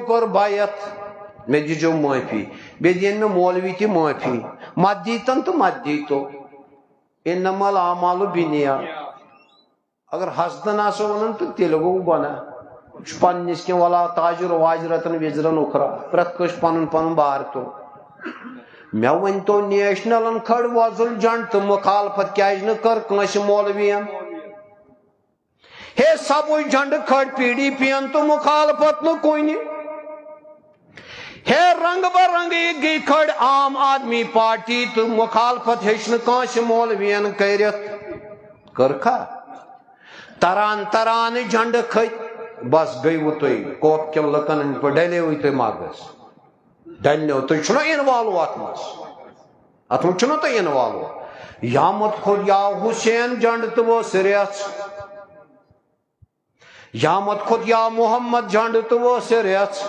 کر بایت میں دیجو معافی بے دین میں مولوی کی معافی مت دیتن تو مت دیتو انما الاعمال بالنیات اگر حسدن آسو ونن تو تیل گو بنا پنس کی ولا تاجر واجرتن وزرن اخرا پرت کش پن پن بار تو مے ون تو نیشنلن کھڑ وضل جنڈ تو مخالفت کیاز کر کنس مولوین ہے سب جنڈ کھڑ پی ڈی پی ان تو مخالفت نہ کن ہے رنگ برنگ گئی کھڑ عام آدمی پارٹی تو مخالفت ہن کنس مولوین کرت کرکھا تران تران جنڈ کھت بس گئی تھی کوپ کن لکن پہ ڈلیو تھی مغز ڈلو تھی چھو انوالو ات من چھو تھی انوالو یا مت خود یا حسین جنڈ تو وہ سریس یا مت خود یا محمد جنڈ تو وہ سریس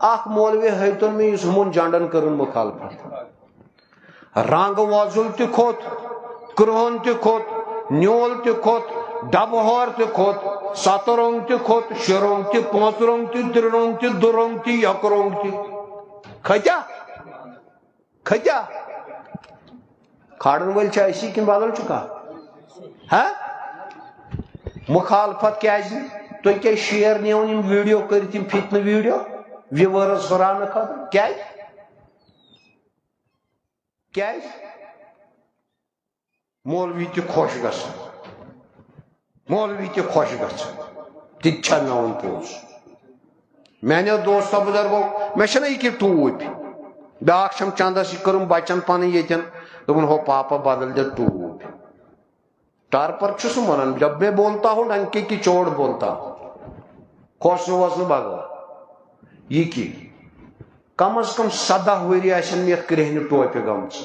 اخ مولوی ہیتن میں اس ہمون جنڈن کرن مخالفت رنگ وازل تہ کھوت کرہن تہ کھوت نیول تہ کھوت ڈبہور تہ کھوت ست رنگ تہ کھوت شہ رنگ تہ پانچ رنگ تہ تر رنگ تہ دو رنگ تہ یک رنگ تہ کھتیا کھتیا کھاڑن ول اسی کن بدل چکا ہاں مخالفت کیاز تھی کیا شیئر نیون یم ویڈیو کرت یم فتنہ ویڈیو ویورز ہرانے خاطر کیاز مولوی تہ خوش گژھان مولوی تہ خوش گژھان تہ مے ون پوز میانو دوستو بزرگو مے چھنا یہ ٹوپ بیاکھ چھم چندس یہ کرم بچن پن یتن دپن ہو پاپا بدل دے ٹوپ ٹار پر چھس ونان جب میں بولتا ہوں ڈنکے کی چوڑ بولتا ہوں خوش وسن بغیر یہ کی کم از کم 17 وری آسن یتھ کرہنہ ٹوپہ گمژ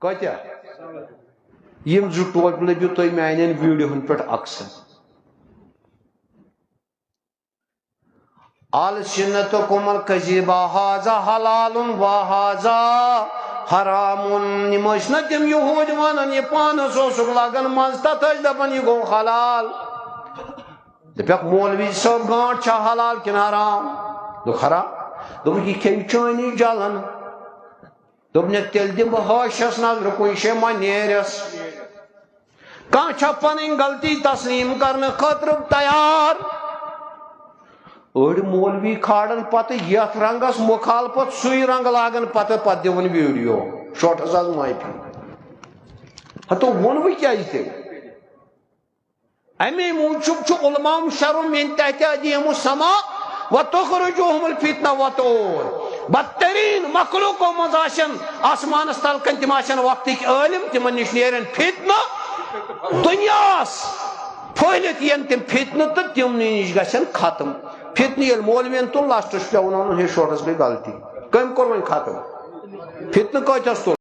کتیا یم زٕ ٹوپہ لبیو تُہۍ میانین ویڈیوہن پہ اکثر السنتکم الکذبہ ھذا حلال و ھذا حرام یم ٲسۍ نہ تِم یہوٗدۍ ونان یہ پانس اوسُکھ لگان منٛز تتھ ٲسۍ دپان یہ گوٚو حلال دپیکھ مولوی صٲب گانٹ چھا حلال کن حرام دوٚپُکھ حرام دوٚپُکھ یہ کھیٚیہِ چٲنی جلن دوٚپنکھ تیٚلہِ دِمہٕ بہٕ ہٲشس نظرِ کُنہِ جایہِ ما نیرس کانٛہہ چھا پنٕنۍ غلطی تسلیم کرنہٕ خٲطرٕ تیار أڑۍ مولوی کھالن پتہٕ یتھ رنگس مخالفت سُے رنگ لاگن پتہٕ دِوان ویڈیو شوٹس آز معافی ہتو ووٚنوٕ کیازِ تیٚلہِ امی موجوب چھُ علماء شرع من تحت ایدیہم السماء وتخرجوہم الفتنہ وطور بدترین مخلوقو منٛز آسن آسمانس تل کن تم آسن وقتٕکۍ عٲلم تمن نش نیرن فتنہ دنیاس پھہلِتھ ین تم فتنہ تہٕ تمنٕے نش گژھن ختم فتنہ ییٚلہِ مولوین تُل لاسٹس پیوٚن ونُن ہے شوٹس گٔے غلطی کٔمۍ کوٚر وۄنۍ ختم فتنہ کۭتیس تُل